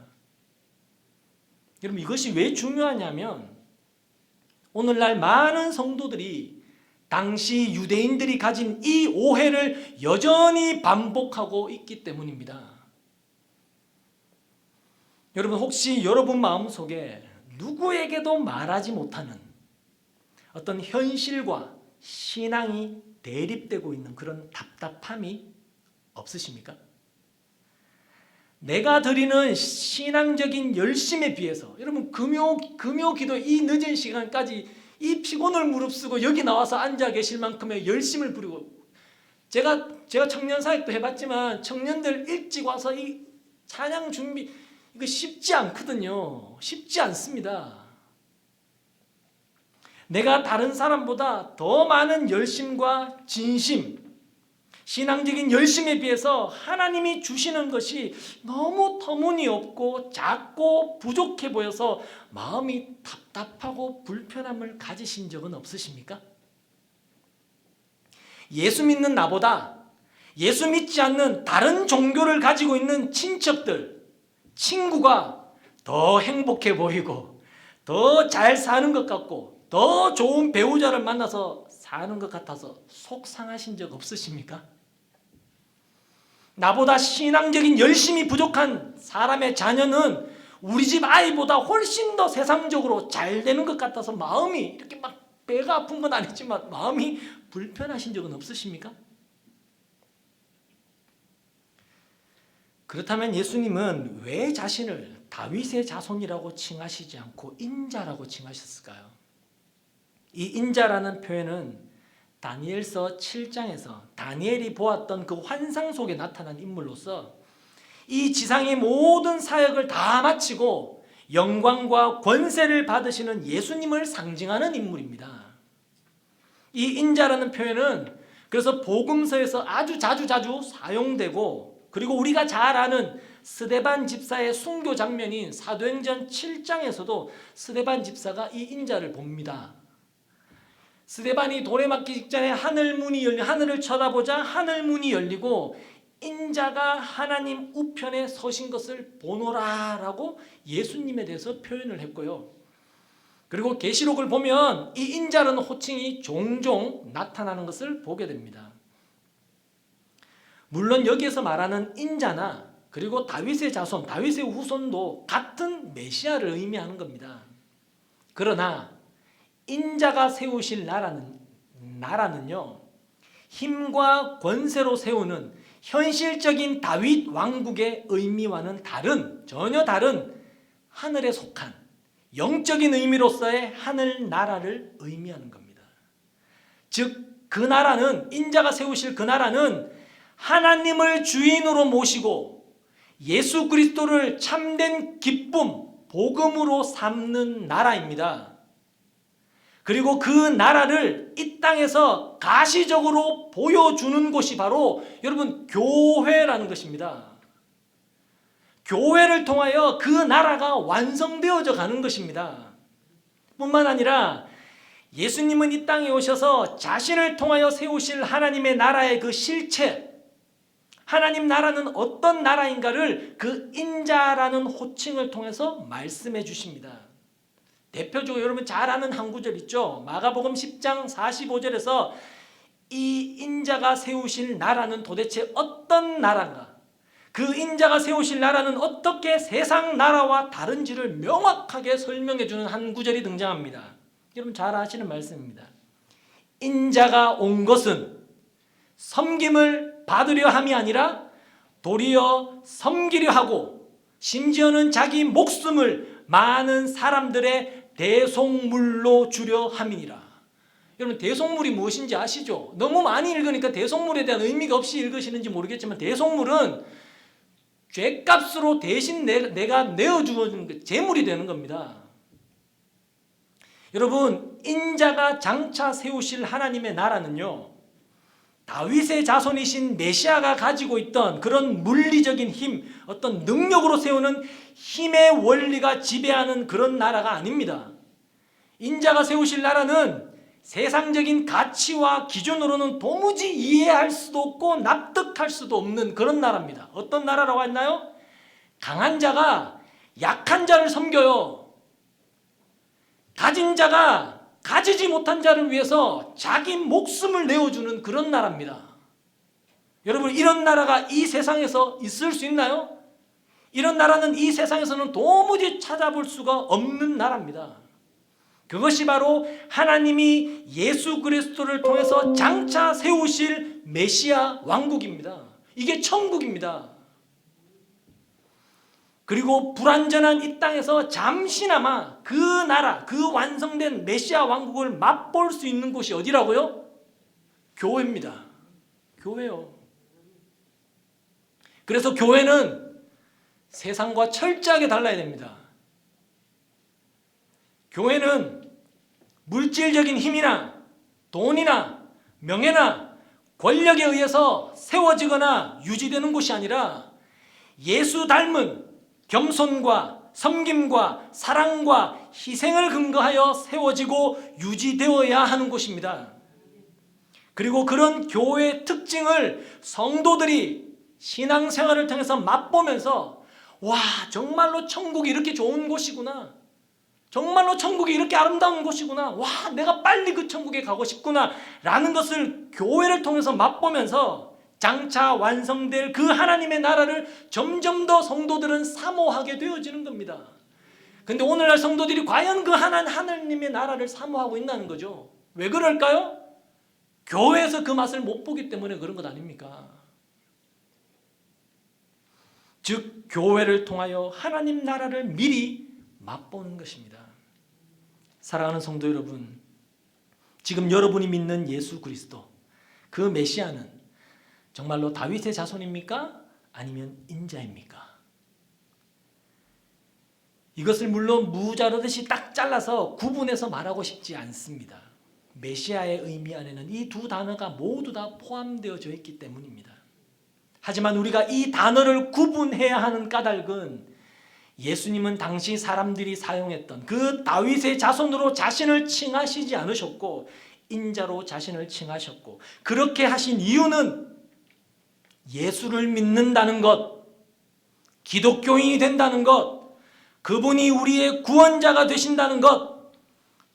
여러분 이것이 왜 중요하냐면 오늘날 많은 성도들이 당시 유대인들이 가진 이 오해를 여전히 반복하고 있기 때문입니다. 여러분 혹시 여러분 마음속에 누구에게도 말하지 못하는 어떤 현실과 신앙이 대립되고 있는 그런 답답함이 없으십니까? 내가 드리는 신앙적인 열심에 비해서 여러분 금요 기도 이 늦은 시간까지 이 피곤을 무릅쓰고 여기 나와서 앉아 계실 만큼의 열심을 부리고 제가 청년 사역도 해봤지만 청년들 일찍 와서 이 찬양 준비 이거 쉽지 않거든요. 쉽지 않습니다. 내가 다른 사람보다 더 많은 열심과 진심, 신앙적인 열심에 비해서 하나님이 주시는 것이 너무 터무니없고 작고 부족해 보여서 마음이 답답하고 불편함을 가지신 적은 없으십니까? 예수 믿는 나보다 예수 믿지 않는 다른 종교를 가지고 있는 친척들, 친구가 더 행복해 보이고 더 잘 사는 것 같고 더 좋은 배우자를 만나서 사는 것 같아서 속상하신 적 없으십니까? 나보다 신앙적인 열심이 부족한 사람의 자녀는 우리 집 아이보다 훨씬 더 세상적으로 잘 되는 것 같아서 마음이 이렇게 막 배가 아픈 건 아니지만 마음이 불편하신 적은 없으십니까? 그렇다면 예수님은 왜 자신을 다윗의 자손이라고 칭하시지 않고 인자라고 칭하셨을까요? 이 인자라는 표현은 다니엘서 7장에서 다니엘이 보았던 그 환상 속에 나타난 인물로서 이 지상의 모든 사역을 다 마치고 영광과 권세를 받으시는 예수님을 상징하는 인물입니다. 이 인자라는 표현은 그래서 복음서에서 아주 자주 사용되고 그리고 우리가 잘 아는 스데반 집사의 순교 장면인 사도행전 7장에서도 스데반 집사가 이 인자를 봅니다. 스데반이 돌에 맞기 직전에 하늘을 쳐다보자 하늘문이 열리고 인자가 하나님 우편에 서신 것을 보노라라고 예수님에 대해서 표현을 했고요. 그리고 계시록을 보면 이 인자라는 호칭이 종종 나타나는 것을 보게 됩니다. 물론 여기에서 말하는 인자나 그리고 다윗의 자손, 다윗의 후손도 같은 메시아를 의미하는 겁니다. 그러나 인자가 세우실 나라는요, 힘과 권세로 세우는 현실적인 다윗 왕국의 의미와는 전혀 다른 하늘에 속한 영적인 의미로서의 하늘 나라를 의미하는 겁니다. 즉 그 나라는, 인자가 세우실 그 나라는 하나님을 주인으로 모시고 예수 그리스도를 참된 기쁨, 복음으로 삼는 나라입니다. 그리고 그 나라를 이 땅에서 가시적으로 보여주는 곳이 바로 여러분 교회라는 것입니다. 교회를 통하여 그 나라가 완성되어져 가는 것입니다. 뿐만 아니라 예수님은 이 땅에 오셔서 자신을 통하여 세우실 하나님의 나라의 그 실체, 하나님 나라는 어떤 나라인가를 그 인자라는 호칭을 통해서 말씀해 주십니다. 대표적으로 여러분 잘 아는 한 구절 있죠. 마가복음 10장 45절에서 이 인자가 세우실 나라는 도대체 어떤 나라인가, 그 인자가 세우실 나라는 어떻게 세상 나라와 다른지를 명확하게 설명해 주는 한 구절이 등장합니다. 여러분 잘 아시는 말씀입니다. 인자가 온 것은 섬김을 받으려 함이 아니라 도리어 섬기려 하고 심지어는 자기 목숨을 많은 사람들의 대속물로 주려 함이니라. 여러분 대속물이 무엇인지 아시죠? 너무 많이 읽으니까 대속물에 대한 의미가 없이 읽으시는지 모르겠지만 대속물은 죄값으로 대신 내가 내어주어진 재물이 되는 겁니다. 여러분 인자가 장차 세우실 하나님의 나라는요, 다윗의 자손이신 메시아가 가지고 있던 그런 물리적인 힘, 어떤 능력으로 세우는 힘의 원리가 지배하는 그런 나라가 아닙니다. 인자가 세우실 나라는 세상적인 가치와 기준으로는 도무지 이해할 수도 없고 납득할 수도 없는 그런 나라입니다. 어떤 나라라고 했나요? 강한 자가 약한 자를 섬겨요. 가진 자가 가지지 못한 자를 위해서 자기 목숨을 내어주는 그런 나라입니다. 여러분 이런 나라가 이 세상에서 있을 수 있나요? 이런 나라는 이 세상에서는 도무지 찾아볼 수가 없는 나라입니다. 그것이 바로 하나님이 예수 그리스도를 통해서 장차 세우실 메시아 왕국입니다. 이게 천국입니다. 그리고 불완전한 이 땅에서 잠시나마 그 나라, 그 완성된 메시아 왕국을 맛볼 수 있는 곳이 어디라고요? 교회입니다. 교회요. 그래서 교회는 세상과 철저하게 달라야 됩니다. 교회는 물질적인 힘이나 돈이나 명예나 권력에 의해서 세워지거나 유지되는 곳이 아니라 예수 닮은 겸손과 섬김과 사랑과 희생을 근거하여 세워지고 유지되어야 하는 곳입니다. 그리고 그런 교회의 특징을 성도들이 신앙생활을 통해서 맛보면서 와, 정말로 천국이 이렇게 좋은 곳이구나, 정말로 천국이 이렇게 아름다운 곳이구나, 와, 내가 빨리 그 천국에 가고 싶구나 라는 것을 교회를 통해서 맛보면서 장차 완성될 그 하나님의 나라를 점점 더 성도들은 사모하게 되어지는 겁니다. 근데 오늘날 성도들이 과연 그 하나님의 나라를 사모하고 있다는 거죠. 왜 그럴까요? 교회에서 그 맛을 못 보기 때문에 그런 것 아닙니까? 즉 교회를 통하여 하나님 나라를 미리 맛보는 것입니다. 사랑하는 성도 여러분, 지금 여러분이 믿는 예수 그리스도, 그 메시아는 정말로 다윗의 자손입니까? 아니면 인자입니까? 이것을 물론 무자르듯이 딱 잘라서 구분해서 말하고 싶지 않습니다. 메시아의 의미 안에는 이 두 단어가 모두 다 포함되어져 있기 때문입니다. 하지만 우리가 이 단어를 구분해야 하는 까닭은 예수님은 당시 사람들이 사용했던 그 다윗의 자손으로 자신을 칭하시지 않으셨고 인자로 자신을 칭하셨고, 그렇게 하신 이유는 예수를 믿는다는 것, 기독교인이 된다는 것, 그분이 우리의 구원자가 되신다는 것,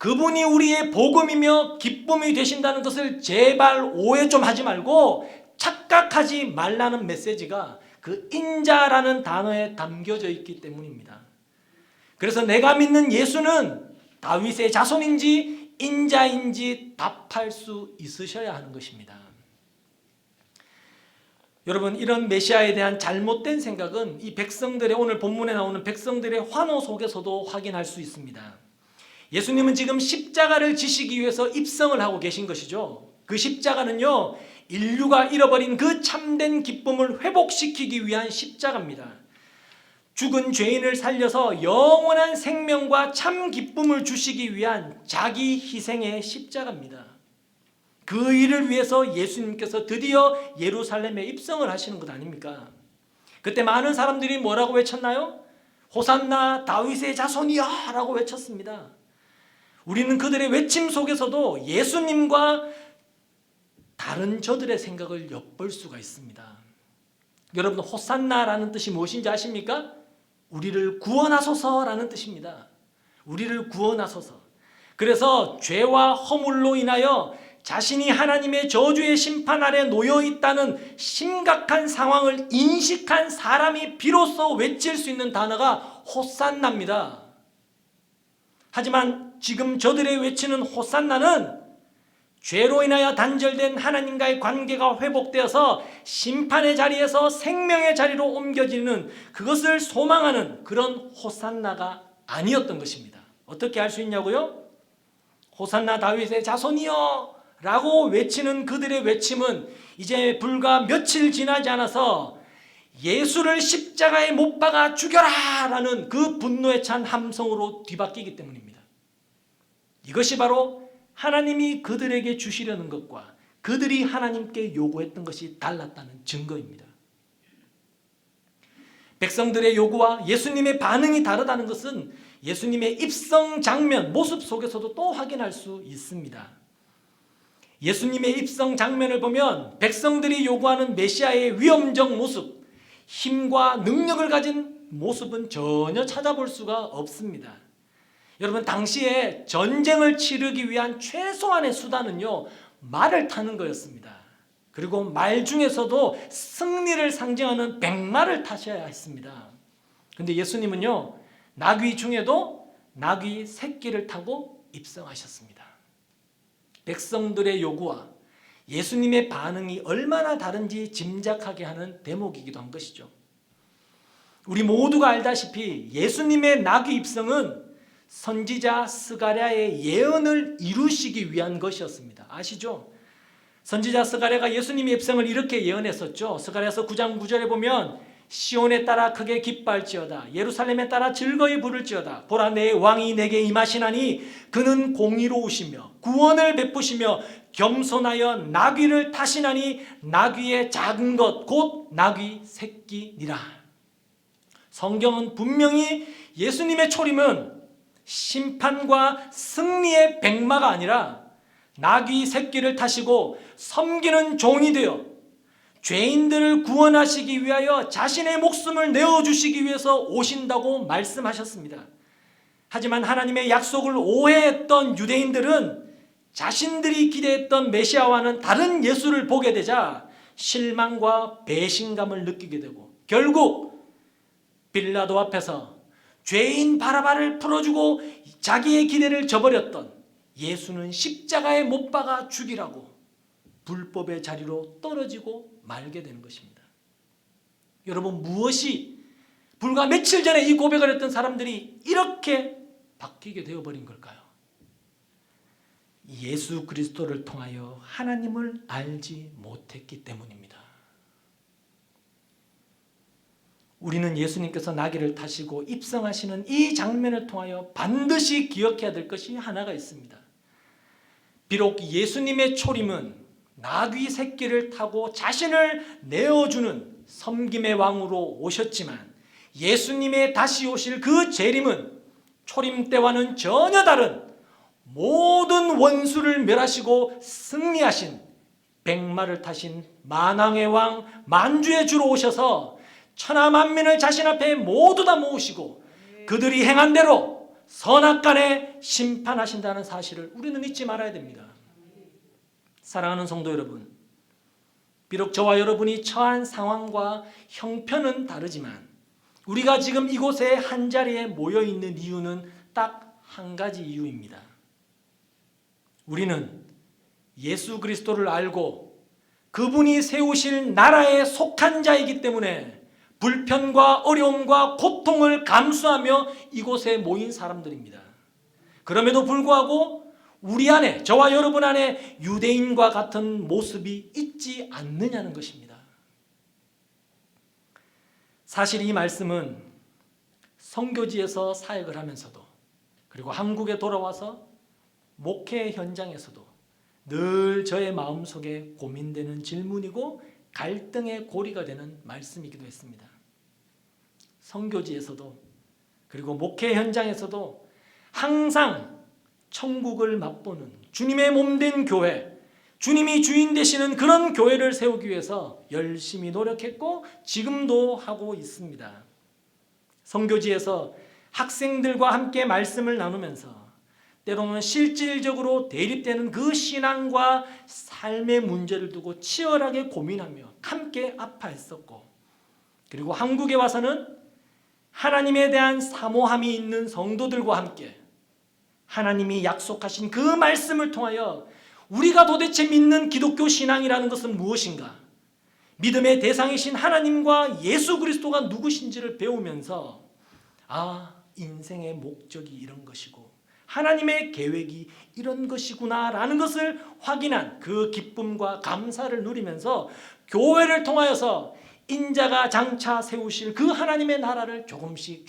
그분이 우리의 복음이며 기쁨이 되신다는 것을 제발 오해 좀 하지 말고 착각하지 말라는 메시지가 그 인자라는 단어에 담겨져 있기 때문입니다. 그래서 내가 믿는 예수는 다윗의 자손인지 인자인지 답할 수 있으셔야 하는 것입니다. 여러분, 이런 메시아에 대한 잘못된 생각은 이 백성들의, 오늘 본문에 나오는 백성들의 환호 속에서도 확인할 수 있습니다. 예수님은 지금 십자가를 지시기 위해서 입성을 하고 계신 것이죠. 그 십자가는요, 인류가 잃어버린 그 참된 기쁨을 회복시키기 위한 십자가입니다. 죽은 죄인을 살려서 영원한 생명과 참 기쁨을 주시기 위한 자기 희생의 십자가입니다. 그 일을 위해서 예수님께서 드디어 예루살렘에 입성을 하시는 것 아닙니까? 그때 많은 사람들이 뭐라고 외쳤나요? 호산나 다윗의 자손이야 라고 외쳤습니다. 우리는 그들의 외침 속에서도 예수님과 다른 저들의 생각을 엿볼 수가 있습니다. 여러분, 호산나라는 뜻이 무엇인지 아십니까? 우리를 구원하소서라는 뜻입니다. 우리를 구원하소서. 그래서 죄와 허물로 인하여 자신이 하나님의 저주의 심판 아래 놓여 있다는 심각한 상황을 인식한 사람이 비로소 외칠 수 있는 단어가 호산나입니다. 하지만 지금 저들의 외치는 호산나는 죄로 인하여 단절된 하나님과의 관계가 회복되어서 심판의 자리에서 생명의 자리로 옮겨지는 그것을 소망하는 그런 호산나가 아니었던 것입니다. 어떻게 알 수 있냐고요? 호산나 다윗의 자손이여 라고 외치는 그들의 외침은 이제 불과 며칠 지나지 않아서 예수를 십자가에 못 박아 죽여라 라는 그 분노에 찬 함성으로 뒤바뀌기 때문입니다. 이것이 바로 하나님이 그들에게 주시려는 것과 그들이 하나님께 요구했던 것이 달랐다는 증거입니다. 백성들의 요구와 예수님의 반응이 다르다는 것은 예수님의 입성 장면, 모습 속에서도 또 확인할 수 있습니다. 예수님의 입성 장면을 보면 백성들이 요구하는 메시아의 위엄적 모습, 힘과 능력을 가진 모습은 전혀 찾아볼 수가 없습니다. 여러분, 당시에 전쟁을 치르기 위한 최소한의 수단은요, 말을 타는 거였습니다. 그리고 말 중에서도 승리를 상징하는 백마를 타셔야 했습니다. 그런데 예수님은요, 나귀 중에도 나귀 새끼를 타고 입성하셨습니다. 백성들의 요구와 예수님의 반응이 얼마나 다른지 짐작하게 하는 대목이기도 한 것이죠. 우리 모두가 알다시피 예수님의 나귀 입성은 선지자 스가랴의 예언을 이루시기 위한 것이었습니다. 아시죠? 선지자 스가랴가 예수님의 입성을 이렇게 예언했었죠. 스가랴서 9장 9절에 보면 시온에 따라 크게 기뻐할지어다. 예루살렘에 따라 즐거이 부를지어다. 보라, 내 왕이 내게 임하시나니 그는 공의로우시며 구원을 베푸시며 겸손하여 나귀를 타시나니 나귀의 작은 것 곧 나귀 새끼니라. 성경은 분명히 예수님의 초림은 심판과 승리의 백마가 아니라 나귀 새끼를 타시고 섬기는 종이 되어 죄인들을 구원하시기 위하여 자신의 목숨을 내어주시기 위해서 오신다고 말씀하셨습니다. 하지만 하나님의 약속을 오해했던 유대인들은 자신들이 기대했던 메시아와는 다른 예수를 보게 되자 실망과 배신감을 느끼게 되고 결국 빌라도 앞에서 죄인 바라바를 풀어주고 자기의 기대를 저버렸던 예수는 십자가에 못 박아 죽이라고 불법의 자리로 떨어지고 말게 되는 것입니다. 여러분, 무엇이 불과 며칠 전에 이 고백을 했던 사람들이 이렇게 바뀌게 되어버린 걸까요? 예수 그리스도를 통하여 하나님을 알지 못했기 때문입니다. 우리는 예수님께서 나귀를 타시고 입성하시는 이 장면을 통하여 반드시 기억해야 될 것이 하나가 있습니다. 비록 예수님의 초림은 나귀 새끼를 타고 자신을 내어주는 섬김의 왕으로 오셨지만 예수님의 다시 오실 그 재림은 초림 때와는 전혀 다른 모든 원수를 멸하시고 승리하신 백마를 타신 만왕의 왕 만주의 주로 오셔서 천하 만민을 자신 앞에 모두 다 모으시고 그들이 행한 대로 선악간에 심판하신다는 사실을 우리는 잊지 말아야 됩니다. 사랑하는 성도 여러분, 비록 저와 여러분이 처한 상황과 형편은 다르지만 우리가 지금 이곳에 한자리에 모여 있는 이유는 딱 한 가지 이유입니다. 우리는 예수 그리스도를 알고 그분이 세우실 나라에 속한 자이기 때문에 불편과 어려움과 고통을 감수하며 이곳에 모인 사람들입니다. 그럼에도 불구하고 우리 안에, 저와 여러분 안에 유대인과 같은 모습이 있지 않느냐는 것입니다. 사실 이 말씀은 선교지에서 사역을 하면서도 그리고 한국에 돌아와서 목회 현장에서도 늘 저의 마음속에 고민되는 질문이고 갈등의 고리가 되는 말씀이기도 했습니다. 선교지에서도 그리고 목회 현장에서도 항상 천국을 맛보는 주님의 몸된 교회, 주님이 주인 되시는 그런 교회를 세우기 위해서 열심히 노력했고 지금도 하고 있습니다. 선교지에서 학생들과 함께 말씀을 나누면서 때로는 실질적으로 대립되는 그 신앙과 삶의 문제를 두고 치열하게 고민하며 함께 아파했었고, 그리고 한국에 와서는 하나님에 대한 사모함이 있는 성도들과 함께 하나님이 약속하신 그 말씀을 통하여 우리가 도대체 믿는 기독교 신앙이라는 것은 무엇인가, 믿음의 대상이신 하나님과 예수 그리스도가 누구신지를 배우면서 인생의 목적이 이런 것이고 하나님의 계획이 이런 것이구나라는 것을 확인한 그 기쁨과 감사를 누리면서 교회를 통하여서 인자가 장차 세우실 그 하나님의 나라를 조금씩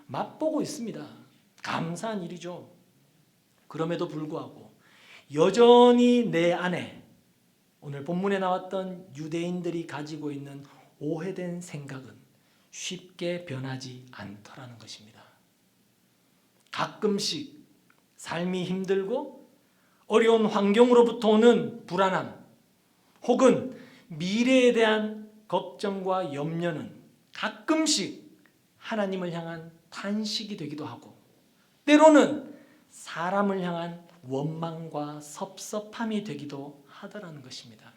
맛보고 있습니다. 감사한 일이죠. 그럼에도 불구하고 여전히 내 안에 오늘 본문에 나왔던 유대인들이 가지고 있는 오해된 생각은 쉽게 변하지 않더라는 것입니다. 가끔씩 삶이 힘들고 어려운 환경으로부터 오는 불안함 혹은 미래에 대한 걱정과 염려는 가끔씩 하나님을 향한 탄식이 되기도 하고 때로는 사람을 향한 원망과 섭섭함이 되기도 하더라는 것입니다.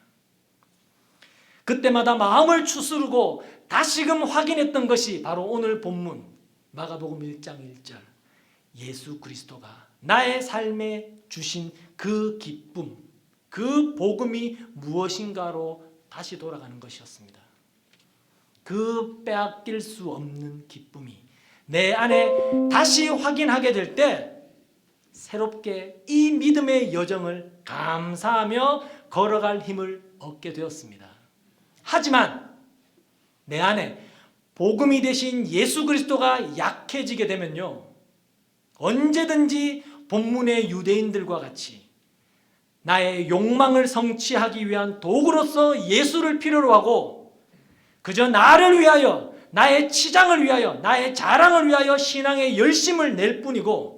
그때마다 마음을 추스르고 다시금 확인했던 것이 바로 오늘 본문 마가복음 1장 1절, 예수 그리스도가 나의 삶에 주신 그 기쁨, 그 복음이 무엇인가로 다시 돌아가는 것이었습니다. 그 빼앗길 수 없는 기쁨이 내 안에 다시 확인하게 될 때 새롭게 이 믿음의 여정을 감사하며 걸어갈 힘을 얻게 되었습니다. 하지만 내 안에 복음이 되신 예수 그리스도가 약해지게 되면요, 언제든지 본문의 유대인들과 같이 나의 욕망을 성취하기 위한 도구로서 예수를 필요로 하고 그저 나를 위하여, 나의 치장을 위하여, 나의 자랑을 위하여 신앙의 열심을 낼 뿐이고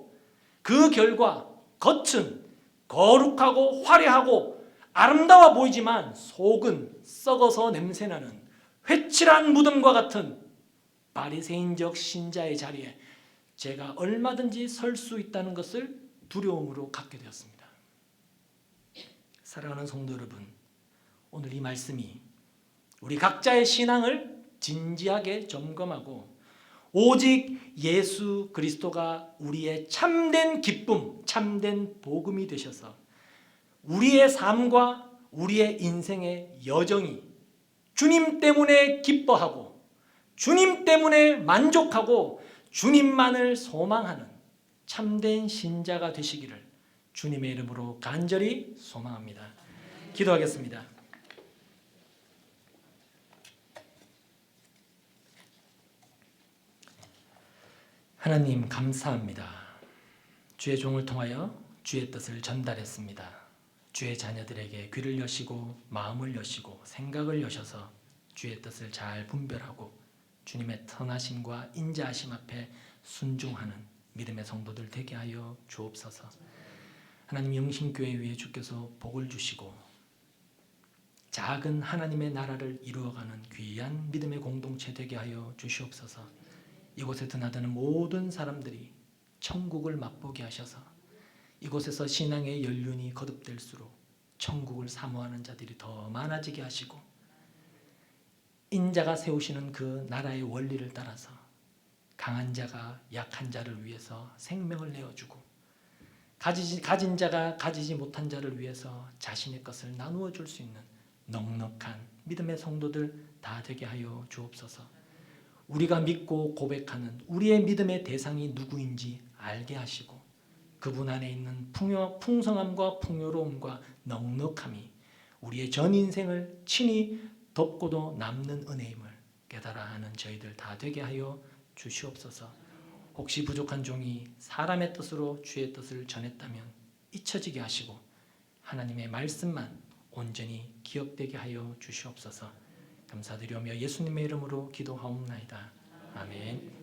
그 결과 겉은 거룩하고 화려하고 아름다워 보이지만 속은 썩어서 냄새나는 회칠한 무덤과 같은 바리새인적 신자의 자리에 제가 얼마든지 설 수 있다는 것을 두려움으로 갖게 되었습니다. 사랑하는 성도 여러분, 오늘 이 말씀이 우리 각자의 신앙을 진지하게 점검하고 오직 예수 그리스도가 우리의 참된 기쁨, 참된 복음이 되셔서 우리의 삶과 우리의 인생의 여정이 주님 때문에 기뻐하고 주님 때문에 만족하고 주님만을 소망하는 참된 신자가 되시기를 주님의 이름으로 간절히 소망합니다. 기도하겠습니다. 하나님 감사합니다. 주의 종을 통하여 주의 뜻을 전달했습니다. 주의 자녀들에게 귀를 여시고 마음을 여시고 생각을 여셔서 주의 뜻을 잘 분별하고 주님의 선하심과 인자하심 앞에 순종하는 믿음의 성도들 되게 하여 주옵소서. 하나님 영신교회 위에 주께서 복을 주시고 작은 하나님의 나라를 이루어가는 귀한 믿음의 공동체 되게 하여 주시옵소서. 이곳에 드나드는 모든 사람들이 천국을 맛보게 하셔서 이곳에서 신앙의 연륜이 거듭될수록 천국을 사모하는 자들이 더 많아지게 하시고 인자가 세우시는 그 나라의 원리를 따라서 강한 자가 약한 자를 위해서 생명을 내어주고 가진 자가 가지지 못한 자를 위해서 자신의 것을 나누어 줄 수 있는 넉넉한 믿음의 성도들 다 되게 하여 주옵소서. 우리가 믿고 고백하는 우리의 믿음의 대상이 누구인지 알게 하시고 그분 안에 있는 풍성함과 풍요로움과 넉넉함이 우리의 전 인생을 친히 덮고도 남는 은혜임을 깨달아 하는 저희들 다 되게 하여 주시옵소서. 혹시 부족한 종이 사람의 뜻으로 주의 뜻을 전했다면 잊혀지게 하시고 하나님의 말씀만 온전히 기억되게 하여 주시옵소서. 감사드리오며 예수님의 이름으로 기도하옵나이다. 아멘.